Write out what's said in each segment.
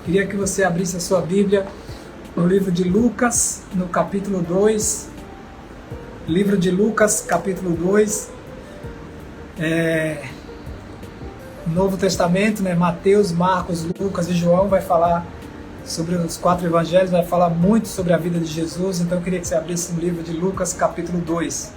Queria que você abrisse a sua Bíblia no livro de Lucas, no capítulo 2. Livro de Lucas, capítulo 2. Novo Testamento, né? Mateus, Marcos, Lucas e João vai falar sobre os 4 evangelhos, vai falar muito sobre a vida de Jesus. Então eu queria que você abrisse no livro de Lucas, capítulo 2.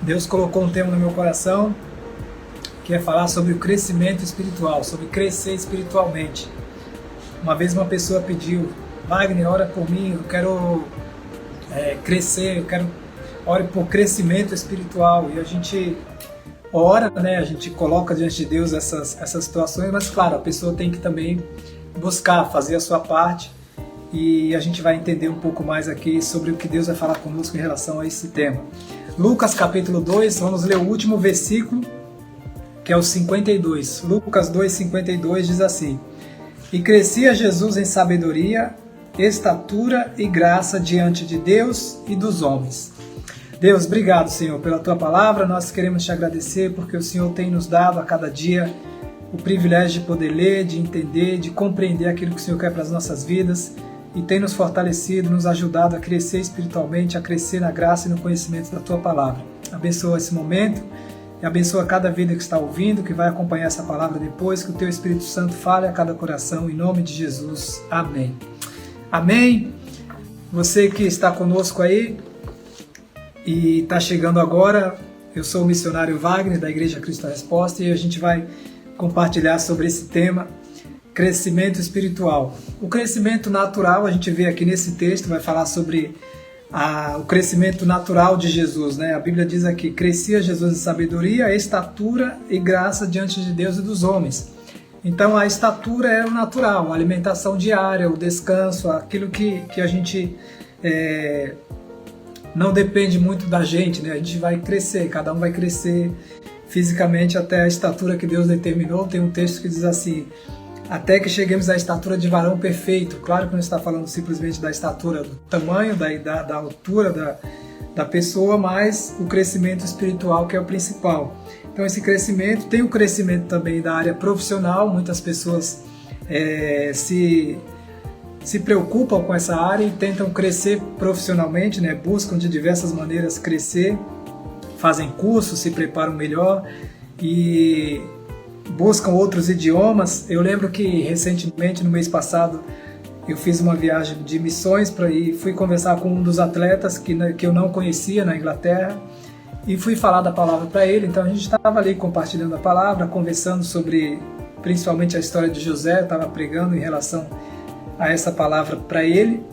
Deus colocou um tema no meu coração, que é falar sobre o crescimento espiritual, sobre crescer espiritualmente. Uma vez uma pessoa pediu: Wagner, ora por mim, eu quero crescer, eu quero ore por crescimento espiritual. E a gente ora, né? A gente coloca diante de Deus essas situações, mas claro, a pessoa tem que também buscar, fazer a sua parte. E a gente vai entender um pouco mais aqui sobre o que Deus vai falar conosco em relação a esse tema. Lucas capítulo 2, vamos ler o último versículo, que é o 52. Lucas 2, 52 diz assim: E crescia Jesus em sabedoria, estatura e graça diante de Deus e dos homens. Deus, obrigado, Senhor, pela Tua palavra. Nós queremos Te agradecer porque o Senhor tem nos dado a cada dia o privilégio de poder ler, de entender, de compreender aquilo que o Senhor quer para as nossas vidas. E tem nos fortalecido, nos ajudado a crescer espiritualmente, a crescer na graça e no conhecimento da Tua palavra. Abençoa esse momento e abençoa cada vida que está ouvindo, que vai acompanhar essa palavra depois, que o Teu Espírito Santo fale a cada coração, em nome de Jesus. Amém. Amém. Você que está conosco aí e está chegando agora, eu sou o missionário Wagner, da Igreja Cristo a Resposta, e a gente vai compartilhar sobre esse tema, crescimento espiritual. O crescimento natural, a gente vê aqui nesse texto, vai falar sobre o crescimento natural de Jesus, né? A Bíblia diz aqui: crescia Jesus em sabedoria, estatura e graça diante de Deus e dos homens. Então a estatura é o natural, a alimentação diária, o descanso, aquilo que a gente não depende muito da gente, né? A gente vai crescer, cada um vai crescer fisicamente até a estatura que Deus determinou. Tem um texto que diz assim: até que cheguemos à estatura de varão perfeito. Claro que não está falando simplesmente da estatura, do tamanho, da altura da pessoa, mas o crescimento espiritual que é o principal. Então esse crescimento, tem o crescimento também da área profissional. Muitas pessoas se preocupam com essa área e tentam crescer profissionalmente, né? Buscam de diversas maneiras crescer, fazem cursos, se preparam melhor e buscam outros idiomas. Eu lembro que recentemente, no mês passado, eu fiz uma viagem de missões e fui conversar com um dos atletas que eu não conhecia na Inglaterra e fui falar da palavra para ele. Então a gente estava ali compartilhando a palavra, conversando sobre principalmente a história de José. Eu estava pregando em relação a essa palavra para ele.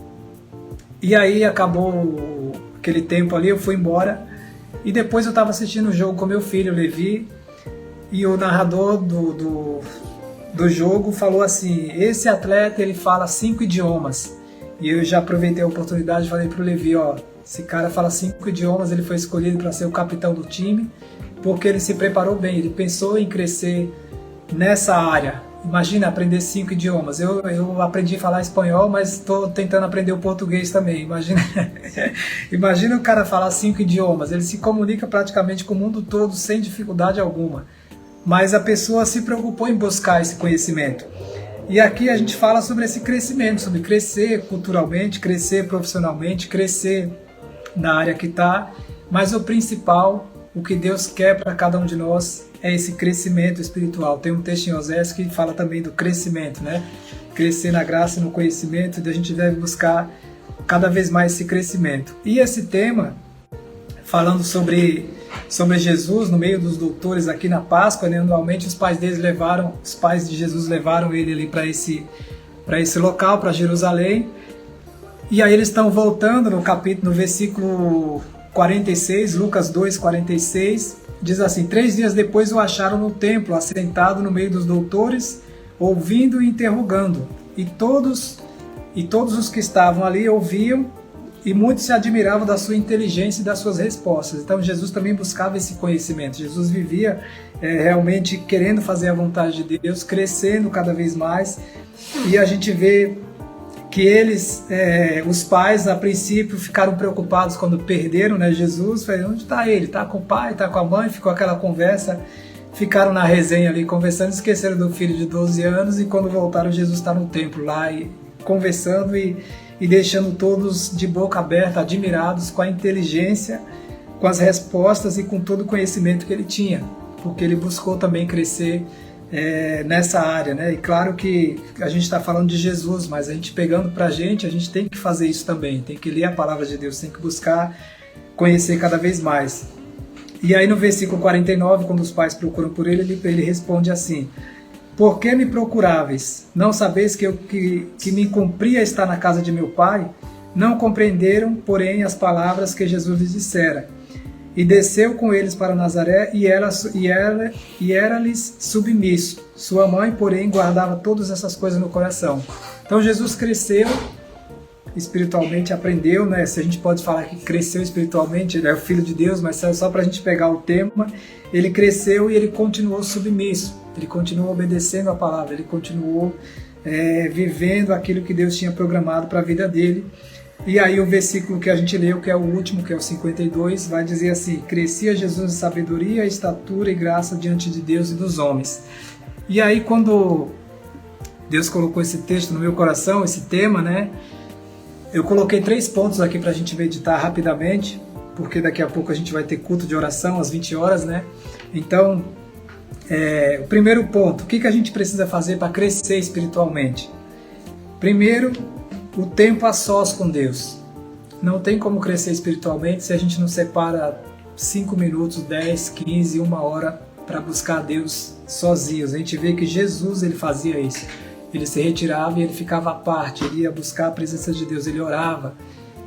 E aí acabou aquele tempo ali, eu fui embora e depois eu estava assistindo o jogo com meu filho, Levi. E o narrador do jogo falou assim: esse atleta, ele fala 5 idiomas. E eu já aproveitei a oportunidade e falei para o Levi: ó, esse cara fala 5 idiomas, ele foi escolhido para ser o capitão do time, porque ele se preparou bem, ele pensou em crescer nessa área. Imagina aprender 5 idiomas. Eu aprendi a falar espanhol, mas estou tentando aprender o português também. Imagina o cara falar 5 idiomas. Ele se comunica praticamente com o mundo todo sem dificuldade alguma. Mas a pessoa se preocupou em buscar esse conhecimento. E aqui a gente fala sobre esse crescimento, sobre crescer culturalmente, crescer profissionalmente, crescer na área que está. Mas o principal, o que Deus quer para cada um de nós, é esse crescimento espiritual. Tem um texto em Osés que fala também do crescimento, né? Crescer na graça e no conhecimento, e a gente deve buscar cada vez mais esse crescimento. E esse tema, falando sobre Jesus no meio dos doutores aqui na Páscoa, né? Anualmente os pais de Jesus levaram ele ali para esse local, para Jerusalém. E aí eles estão voltando no versículo 46, Lucas 2, 46, diz assim: 3 dias depois o acharam no templo, assentado no meio dos doutores, ouvindo e interrogando. E todos os que estavam ali ouviam, e muitos se admiravam da sua inteligência e das suas respostas. Então Jesus também buscava esse conhecimento. Jesus vivia realmente querendo fazer a vontade de Deus, crescendo cada vez mais. E a gente vê que eles, os pais, a princípio, ficaram preocupados quando perderam, né, Jesus. Falaram, onde está ele? Está com o pai, está com a mãe? Ficou aquela conversa, ficaram na resenha ali conversando, esqueceram do filho de 12 anos, e quando voltaram, Jesus está no templo lá, e conversando e deixando todos de boca aberta, admirados com a inteligência, com as respostas e com todo o conhecimento que ele tinha, porque ele buscou também crescer nessa área, né? E claro que a gente está falando de Jesus, mas a gente pegando para a gente tem que fazer isso também, tem que ler a palavra de Deus, tem que buscar conhecer cada vez mais. E aí no versículo 49, quando os pais procuram por ele, ele responde assim: por que me procuráveis? Não sabeis que me cumpria estar na casa de meu pai? Não compreenderam, porém, as palavras que Jesus lhes dissera. E desceu com eles para Nazaré, e era-lhes submisso. Sua mãe, porém, guardava todas essas coisas no coração. Então Jesus cresceu espiritualmente, aprendeu, né? Se a gente pode falar que cresceu espiritualmente, ele é o Filho de Deus, mas só para a gente pegar o tema, ele cresceu e ele continuou submisso, ele continuou obedecendo a palavra, ele continuou vivendo aquilo que Deus tinha programado para a vida dele. E aí o versículo que a gente leu, que é o último, que é o 52, vai dizer assim: crescia Jesus em sabedoria, estatura e graça diante de Deus e dos homens. E aí quando Deus colocou esse texto no meu coração, esse tema, né? Eu coloquei 3 pontos aqui para a gente meditar rapidamente, porque daqui a pouco a gente vai ter culto de oração às 20 horas, né? Então, o primeiro ponto, o que a gente precisa fazer para crescer espiritualmente? Primeiro, o tempo a sós com Deus. Não tem como crescer espiritualmente se a gente não separa 5 minutos, 10, 15, 1 hora para buscar a Deus sozinhos. A gente vê que Jesus, ele fazia isso. Ele se retirava e ele ficava à parte, ele ia buscar a presença de Deus, ele orava,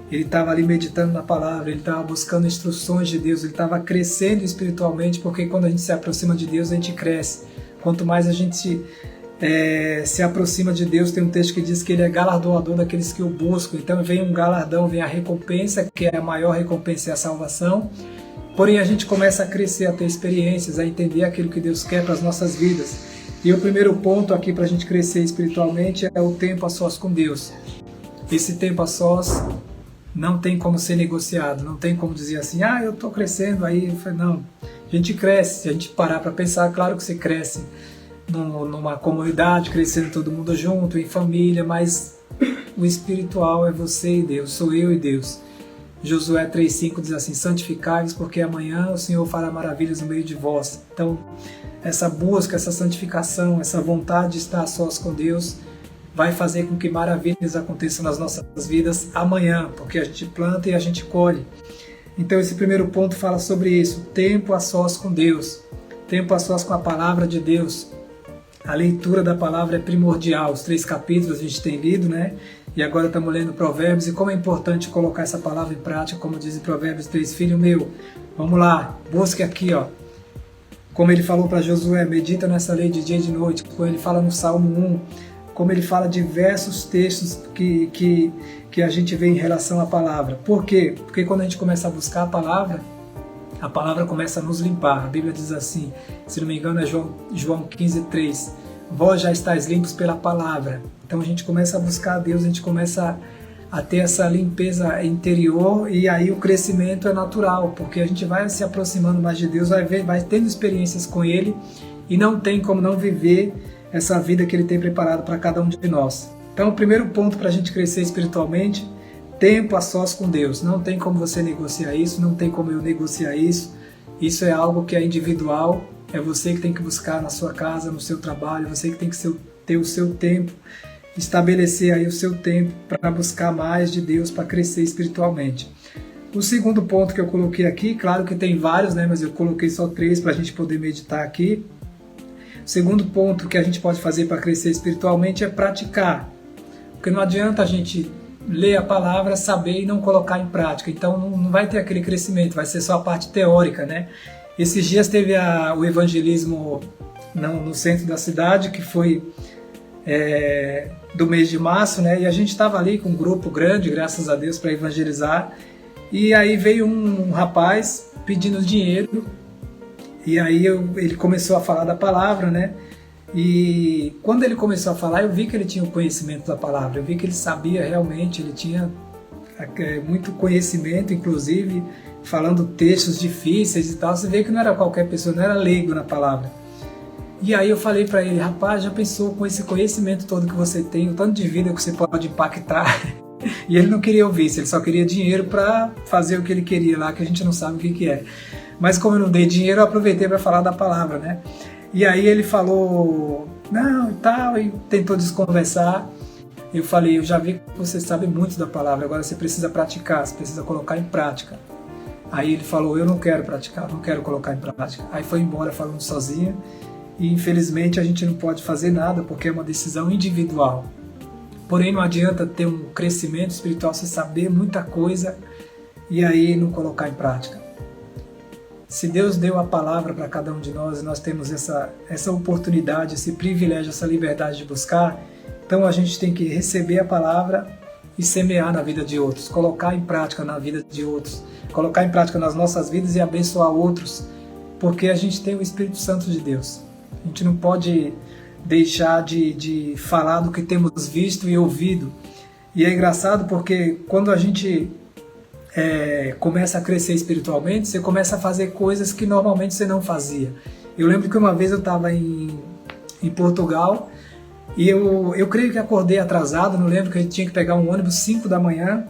ele estava ali meditando na palavra, ele estava buscando instruções de Deus, ele estava crescendo espiritualmente, porque quando a gente se aproxima de Deus, a gente cresce. Quanto mais a gente se aproxima de Deus, tem um texto que diz que ele é galardoador daqueles que o buscam. Então vem um galardão, vem a recompensa, que é a maior recompensa, é a salvação. Porém a gente começa a crescer, a ter experiências, a entender aquilo que Deus quer para as nossas vidas. E o primeiro ponto aqui para a gente crescer espiritualmente é o tempo a sós com Deus. Esse tempo a sós não tem como ser negociado, não tem como dizer assim, eu estou crescendo aí. Não, a gente cresce, se a gente parar para pensar, claro que você cresce numa comunidade, crescendo todo mundo junto, em família, mas o espiritual é você e Deus, sou eu e Deus. Josué 3,5 diz assim: santificai-vos, porque amanhã o Senhor fará maravilhas no meio de vós. Então, essa busca, essa santificação, essa vontade de estar a sós com Deus vai fazer com que maravilhas aconteçam nas nossas vidas amanhã, porque a gente planta e a gente colhe. Então esse primeiro ponto fala sobre isso, tempo a sós com Deus, tempo a sós com a palavra de Deus. A leitura da palavra é primordial, os 3 capítulos a gente tem lido, né? E agora estamos lendo Provérbios, e como é importante colocar essa palavra em prática, como diz em Provérbios 3, filho meu, vamos lá, busque aqui, como ele falou para Josué, medita nessa lei de dia e de noite, como ele fala no Salmo 1, como ele fala diversos textos que a gente vê em relação à palavra. Por quê? Porque quando a gente começa a buscar a palavra começa a nos limpar. A Bíblia diz assim, se não me engano é João 15:3, vós já estáis limpos pela palavra. Então a gente começa a buscar a Deus, a gente começa a ter essa limpeza interior, e aí o crescimento é natural, porque a gente vai se aproximando mais de Deus, vai tendo experiências com Ele, e não tem como não viver essa vida que Ele tem preparado para cada um de nós. Então o primeiro ponto para a gente crescer espiritualmente, tempo a sós com Deus. Não tem como você negociar isso, não tem como eu negociar isso. Isso é algo que é individual, é você que tem que buscar na sua casa, no seu trabalho, você que tem que ter o seu tempo, estabelecer aí o seu tempo para buscar mais de Deus, para crescer espiritualmente. O segundo ponto que eu coloquei aqui, claro que tem vários, né, mas eu coloquei só 3 para a gente poder meditar aqui. O segundo ponto que a gente pode fazer para crescer espiritualmente é praticar, porque não adianta a gente ler a palavra, saber e não colocar em prática, então não vai ter aquele crescimento, vai ser só a parte teórica, né? Esses dias teve o evangelismo no centro da cidade, que foi do mês de março, né? E a gente estava ali com um grupo grande, graças a Deus, para evangelizar. E aí veio um rapaz pedindo dinheiro, e aí ele começou a falar da palavra, né? E quando ele começou a falar, eu vi que ele tinha o conhecimento da palavra, eu vi que ele sabia realmente, ele tinha muito conhecimento, inclusive falando textos difíceis e tal. Você vê que não era qualquer pessoa, não era leigo na palavra. E aí eu falei para ele: rapaz, já pensou, com esse conhecimento todo que você tem, o tanto de vida que você pode impactar? E ele não queria ouvir isso, ele só queria dinheiro para fazer o que ele queria lá, que a gente não sabe o que é. Mas como eu não dei dinheiro, eu aproveitei para falar da palavra, né? E aí ele falou, não, e tal, e tentou desconversar. Eu falei: eu já vi que você sabe muito da palavra, agora você precisa praticar, você precisa colocar em prática. Aí ele falou: eu não quero praticar, não quero colocar em prática. Aí foi embora falando sozinho. E infelizmente a gente não pode fazer nada porque é uma decisão individual. Porém, não adianta ter um crescimento espiritual, você saber muita coisa e aí não colocar em prática. Se Deus deu a palavra para cada um de nós e nós temos essa oportunidade, esse privilégio, essa liberdade de buscar, então a gente tem que receber a palavra e semear na vida de outros, colocar em prática na vida de outros, colocar em prática nas nossas vidas e abençoar outros, porque a gente tem o Espírito Santo de Deus. A gente não pode deixar de falar do que temos visto e ouvido. E é engraçado porque quando a gente começa a crescer espiritualmente, você começa a fazer coisas que normalmente você não fazia. Eu lembro que uma vez eu estava em Portugal e eu creio que acordei atrasado, não lembro, que a gente tinha que pegar um ônibus 5 da manhã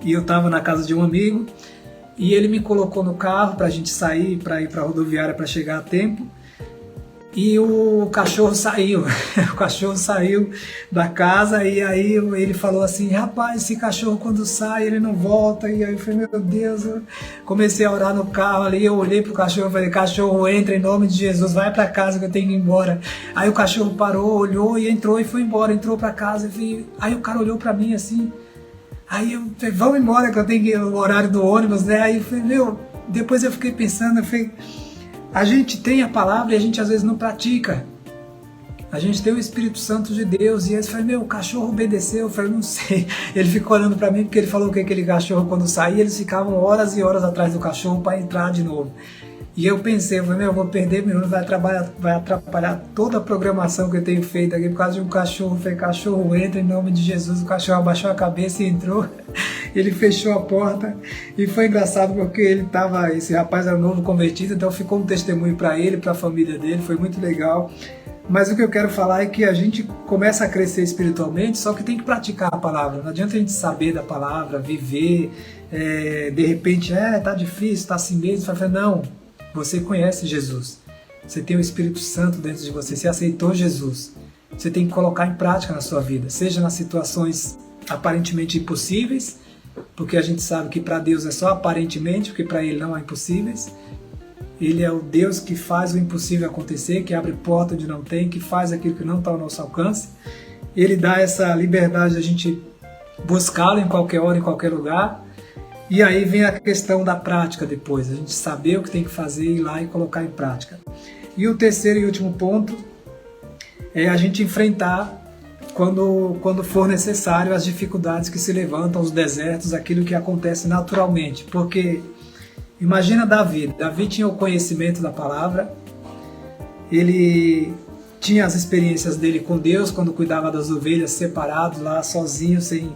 e eu estava na casa de um amigo e ele me colocou no carro para a gente sair, para ir para a rodoviária para chegar a tempo. E o cachorro saiu, o cachorro saiu da casa e aí ele falou assim: rapaz, esse cachorro quando sai ele não volta. E aí eu falei: meu Deus, eu comecei a orar no carro ali, eu olhei pro cachorro e falei: cachorro, entra em nome de Jesus, vai pra casa que eu tenho que ir embora. Aí o cachorro parou, olhou e entrou e foi embora, entrou pra casa. Aí o cara olhou pra mim assim, aí eu falei: vamos embora que eu tenho que ir no horário do ônibus, né? Aí eu falei: depois eu fiquei pensando, eu falei, a gente tem a palavra e a gente às vezes não pratica. A gente tem o Espírito Santo de Deus. E aí eu falei: o cachorro obedeceu. Eu falei: não sei. Ele ficou olhando para mim porque ele falou que aquele cachorro quando saía, eles ficavam horas e horas atrás do cachorro para entrar de novo. E eu pensei, eu vou perder minutos, vai atrapalhar toda a programação que eu tenho feito aqui por causa de um cachorro. Eu falei: cachorro, entra em nome de Jesus. O cachorro abaixou a cabeça e entrou. Ele fechou a porta e foi engraçado porque esse rapaz era novo convertido, então ficou um testemunho para ele, para a família dele, foi muito legal. Mas o que eu quero falar é que a gente começa a crescer espiritualmente, só que tem que praticar a palavra. Não adianta a gente saber da palavra, viver, de repente, tá difícil, tá assim mesmo. Você fala: não, você conhece Jesus, você tem o Espírito Santo dentro de você, você aceitou Jesus. Você tem que colocar em prática na sua vida, seja nas situações aparentemente impossíveis, porque a gente sabe que para Deus é só aparentemente, porque para Ele não há impossíveis. Ele é o Deus que faz o impossível acontecer, que abre porta onde não tem, que faz aquilo que não está ao nosso alcance. Ele dá essa liberdade de a gente buscá-lo em qualquer hora, em qualquer lugar. E aí vem a questão da prática depois, a gente saber o que tem que fazer, ir lá e colocar em prática. E o terceiro e último ponto é a gente enfrentar, quando for necessário, as dificuldades que se levantam, os desertos, aquilo que acontece naturalmente. Porque imagina Davi tinha o conhecimento da palavra, ele tinha as experiências dele com Deus, quando cuidava das ovelhas separado lá, sozinho, sem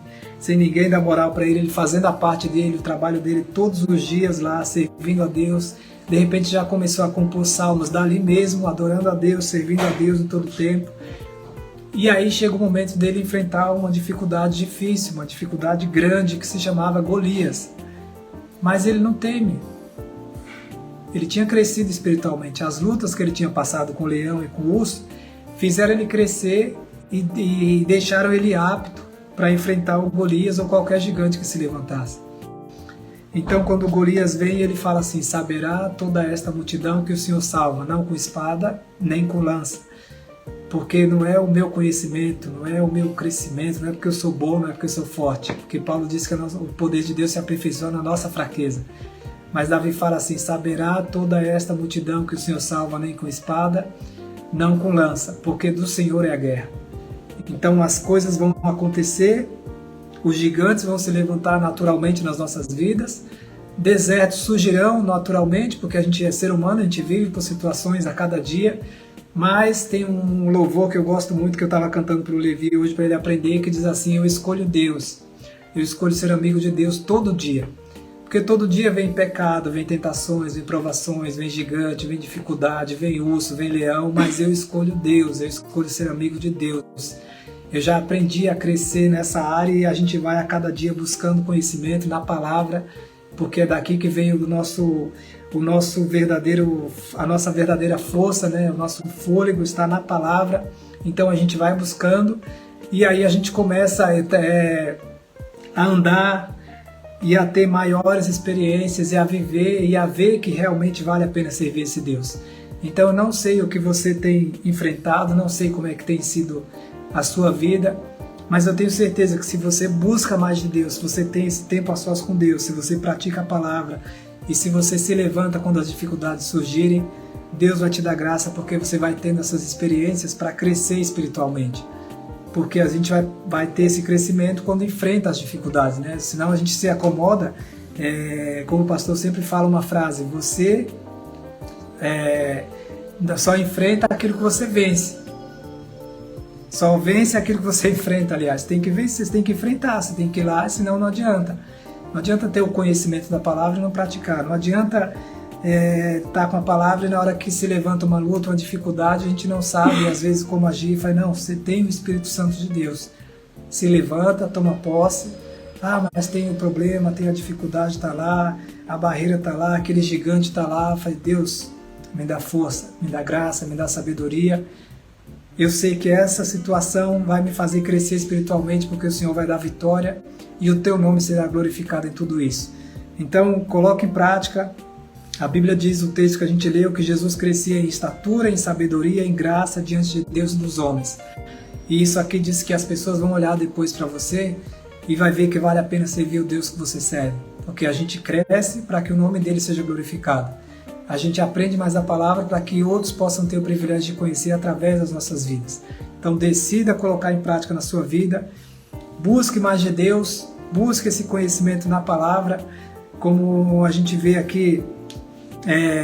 ninguém dar moral para ele fazendo a parte dele, o trabalho dele todos os dias lá, servindo a Deus. De repente já começou a compor salmos dali mesmo, adorando a Deus, servindo a Deus em todo o tempo. E aí chega o momento dele enfrentar uma dificuldade difícil, uma dificuldade grande que se chamava Golias. Mas ele não teme. Ele tinha crescido espiritualmente. As lutas que ele tinha passado com o leão e com o urso fizeram ele crescer e deixaram ele apto para enfrentar o Golias ou qualquer gigante que se levantasse. Então quando o Golias vem, ele fala assim: saberá toda esta multidão que o Senhor salva, não com espada nem com lança. Porque não é o meu conhecimento, não é o meu crescimento, não é porque eu sou bom, não é porque eu sou forte. Porque Paulo diz que o poder de Deus se aperfeiçoa na nossa fraqueza. Mas Davi fala assim: saberá toda esta multidão que o Senhor salva nem com espada, não com lança, porque do Senhor é a guerra. Então as coisas vão acontecer, os gigantes vão se levantar naturalmente nas nossas vidas, desertos surgirão naturalmente, porque a gente é ser humano, a gente vive por situações a cada dia, Mas tem um louvor que eu gosto muito, que eu estava cantando para o Levi hoje para ele aprender, que diz assim: eu escolho Deus, eu escolho ser amigo de Deus todo dia. Porque todo dia vem pecado, vem tentações, vem provações, vem gigante, vem dificuldade, vem urso, vem leão, mas eu escolho Deus, eu escolho ser amigo de Deus. Eu já aprendi a crescer nessa área e a gente vai a cada dia buscando conhecimento na palavra, porque é daqui que vem a nossa verdadeira força, né? O nosso fôlego está na palavra. Então a gente vai buscando e aí a gente começa a andar e a ter maiores experiências e a viver e a ver que realmente vale a pena servir esse Deus. Então eu não sei o que você tem enfrentado, não sei como é que tem sido a sua vida, mas eu tenho certeza que se você busca mais de Deus, se você tem esse tempo a sós com Deus, se você pratica a palavra e se você se levanta quando as dificuldades surgirem, Deus vai te dar graça, porque você vai tendo essas experiências para crescer espiritualmente. Porque a gente vai ter esse crescimento quando enfrenta as dificuldades, né? Senão a gente se acomoda, como o pastor sempre fala uma frase: você só enfrenta aquilo que você vence. Só vence aquilo que você enfrenta, aliás. Tem que vencer, você tem que enfrentar, você tem que ir lá, senão não adianta. Não adianta ter o conhecimento da palavra e não praticar. Não adianta estar com a palavra e na hora que se levanta uma luta, uma dificuldade, a gente não sabe, às vezes, como agir. E fala: não, você tem o Espírito Santo de Deus. Se levanta, toma posse. Ah, mas tem o problema, tem a dificuldade, está lá, a barreira está lá, aquele gigante está lá. Fala: Deus, me dá força, me dá graça, me dá sabedoria. Eu sei que essa situação vai me fazer crescer espiritualmente, porque o Senhor vai dar vitória e o teu nome será glorificado em tudo isso. Então, coloque em prática. A Bíblia diz, o texto que a gente leu, que Jesus crescia em estatura, em sabedoria, em graça diante de Deus e dos homens. E isso aqui diz que as pessoas vão olhar depois para você e vai ver que vale a pena servir o Deus que você serve. Porque a gente cresce para que o nome dele seja glorificado. A gente aprende mais a palavra para que outros possam ter o privilégio de conhecer através das nossas vidas. Então decida colocar em prática na sua vida, busque mais de Deus, busque esse conhecimento na palavra, como a gente vê aqui,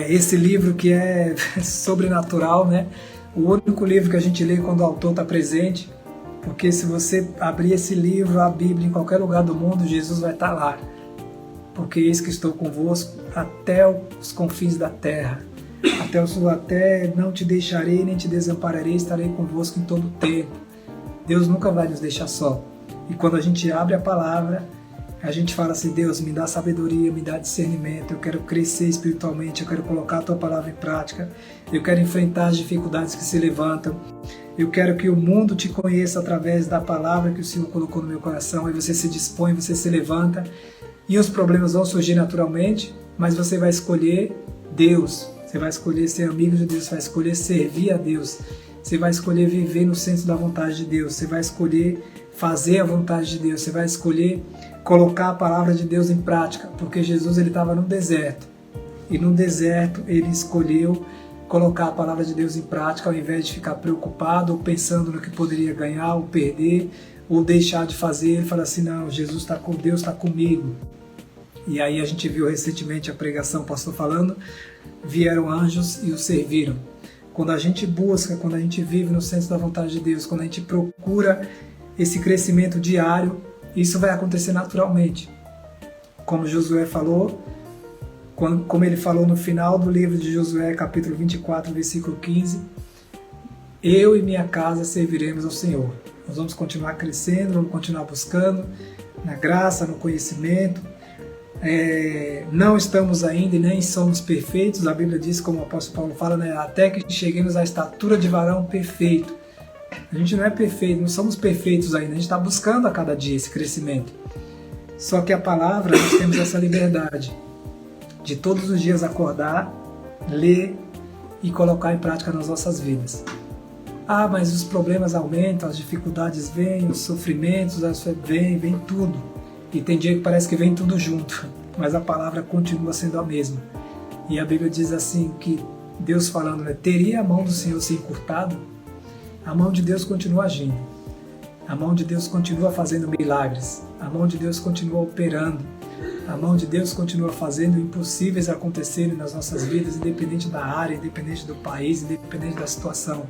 esse livro que é sobrenatural, né? O único livro que a gente lê quando o autor está presente, porque se você abrir esse livro, a Bíblia, em qualquer lugar do mundo, Jesus vai estar lá. Porque eis que estou convosco até os confins da terra, até não te deixarei nem te desampararei, estarei convosco em todo o tempo. Deus nunca vai nos deixar só. E quando a gente abre a palavra, a gente fala assim: Deus, me dá sabedoria, me dá discernimento, eu quero crescer espiritualmente, eu quero colocar a tua palavra em prática, eu quero enfrentar as dificuldades que se levantam, eu quero que o mundo te conheça através da palavra que o Senhor colocou no meu coração. E você se dispõe, você se levanta, e os problemas vão surgir naturalmente, mas você vai escolher Deus, você vai escolher ser amigo de Deus, você vai escolher servir a Deus, você vai escolher viver no centro da vontade de Deus, você vai escolher fazer a vontade de Deus, você vai escolher colocar a palavra de Deus em prática, porque Jesus estava no deserto, e no deserto ele escolheu colocar a palavra de Deus em prática, ao invés de ficar preocupado ou pensando no que poderia ganhar ou perder, ou deixar de fazer. Ele fala assim: não, Jesus está com Deus, está comigo. E aí a gente viu recentemente a pregação, o pastor falando, vieram anjos e o serviram. Quando a gente busca, quando a gente vive no centro da vontade de Deus, quando a gente procura esse crescimento diário, isso vai acontecer naturalmente. Como Josué falou, como ele falou no final do livro de Josué, capítulo 24, versículo 15, eu e minha casa serviremos ao Senhor. Nós vamos continuar crescendo, vamos continuar buscando na graça, no conhecimento. Não estamos ainda e nem somos perfeitos. A Bíblia diz, como o apóstolo Paulo fala, né, até que cheguemos à estatura de varão perfeito. A gente não é perfeito, não somos perfeitos ainda, a gente está buscando a cada dia esse crescimento. Só que a palavra, nós temos essa liberdade de todos os dias acordar, ler e colocar em prática nas nossas vidas. Ah, mas os problemas aumentam, as dificuldades vêm, os sofrimentos vem tudo. E tem dia que parece que vem tudo junto, mas a palavra continua sendo a mesma. E a Bíblia diz assim, que Deus falando, né, teria a mão do Senhor se encurtado? A mão de Deus continua agindo. A mão de Deus continua fazendo milagres. A mão de Deus continua operando. A mão de Deus continua fazendo impossíveis acontecerem nas nossas vidas, independente da área, independente do país, independente da situação.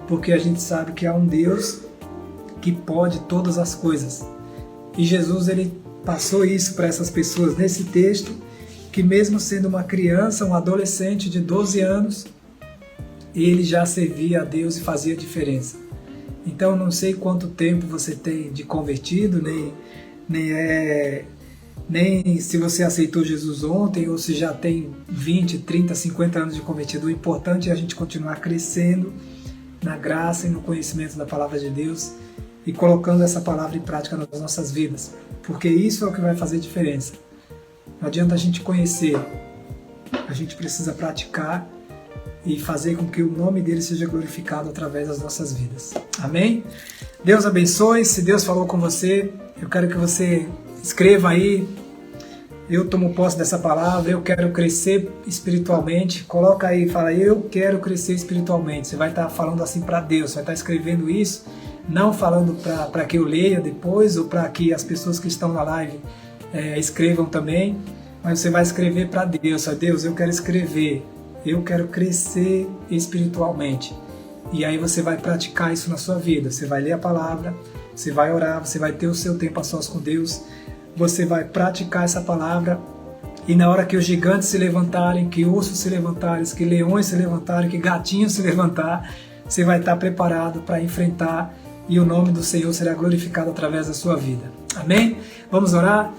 Porque a gente sabe que há um Deus que pode todas as coisas. E Jesus, ele passou isso para essas pessoas nesse texto, que mesmo sendo uma criança, um adolescente de 12 anos, ele já servia a Deus e fazia diferença. Então, não sei quanto tempo você tem de convertido, nem se você aceitou Jesus ontem ou se já tem 20, 30, 50 anos de convertido. O importante é a gente continuar crescendo na graça e no conhecimento da palavra de Deus e colocando essa palavra em prática nas nossas vidas, porque isso é o que vai fazer diferença. Não adianta a gente conhecer, a gente precisa praticar e fazer com que o nome dele seja glorificado através das nossas vidas. Amém? Deus abençoe. Se Deus falou com você, eu quero que você escreva aí: eu tomo posse dessa palavra, eu quero crescer espiritualmente. Coloca aí, fala: eu quero crescer espiritualmente. Você vai estar falando assim para Deus, vai estar escrevendo isso, não falando para que eu leia depois ou para que as pessoas que estão na live escrevam também, mas você vai escrever para Deus: Deus, eu quero escrever, eu quero crescer espiritualmente. E aí você vai praticar isso na sua vida. Você vai ler a palavra, você vai orar, você vai ter o seu tempo a sós com Deus, você vai praticar essa palavra, e na hora que os gigantes se levantarem, que ursos se levantarem, que leões se levantarem, que gatinhos se levantar, você vai estar preparado para enfrentar, e o nome do Senhor será glorificado através da sua vida. Amém? Vamos orar?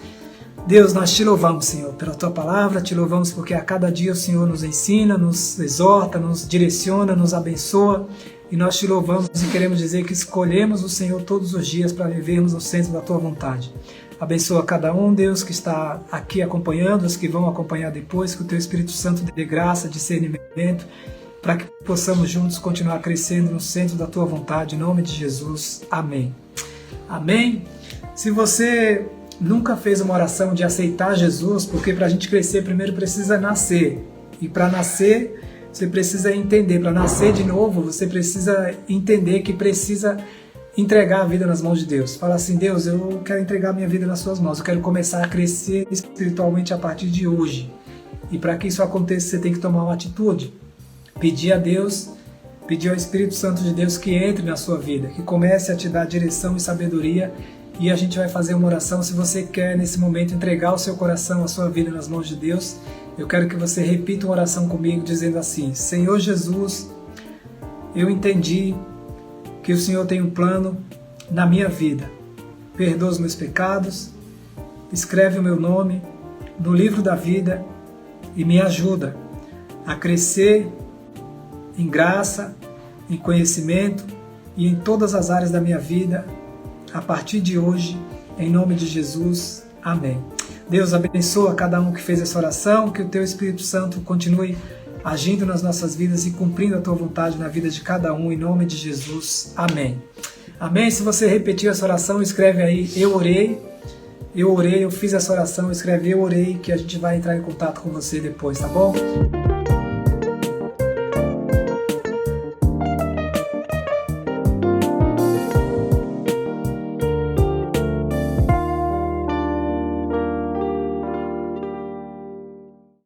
Deus, nós te louvamos, Senhor, pela tua palavra, te louvamos porque a cada dia o Senhor nos ensina, nos exorta, nos direciona, nos abençoa, e nós te louvamos e queremos dizer que escolhemos o Senhor todos os dias para vivermos no centro da tua vontade. Abençoa cada um, Deus, que está aqui acompanhando, os que vão acompanhar depois, que o teu Espírito Santo dê graça, discernimento, para que possamos juntos continuar crescendo no centro da tua vontade, em nome de Jesus. Amém. Amém. Se você nunca fez uma oração de aceitar Jesus, porque para a gente crescer primeiro precisa nascer, e para nascer você precisa entender, para nascer de novo você precisa entender que precisa entregar a vida nas mãos de Deus. Fala assim: Deus, eu quero entregar minha vida nas suas mãos, eu quero começar a crescer espiritualmente a partir de hoje. E para que isso aconteça você tem que tomar uma atitude, pedir a Deus, pedir ao Espírito Santo de Deus que entre na sua vida, que comece a te dar direção e sabedoria. E a gente vai fazer uma oração. Se você quer nesse momento entregar o seu coração, a sua vida nas mãos de Deus, eu quero que você repita uma oração comigo dizendo assim: Senhor Jesus, eu entendi que o Senhor tem um plano na minha vida. Perdoa os meus pecados, escreve o meu nome no livro da vida e me ajuda a crescer em graça, em conhecimento e em todas as áreas da minha vida, a partir de hoje, em nome de Jesus. Amém. Deus abençoa cada um que fez essa oração, que o teu Espírito Santo continue agindo nas nossas vidas e cumprindo a tua vontade na vida de cada um, em nome de Jesus. Amém. Amém. Se você repetiu essa oração, escreve aí: eu orei, eu fiz essa oração, escreve eu orei, que a gente vai entrar em contato com você depois, tá bom?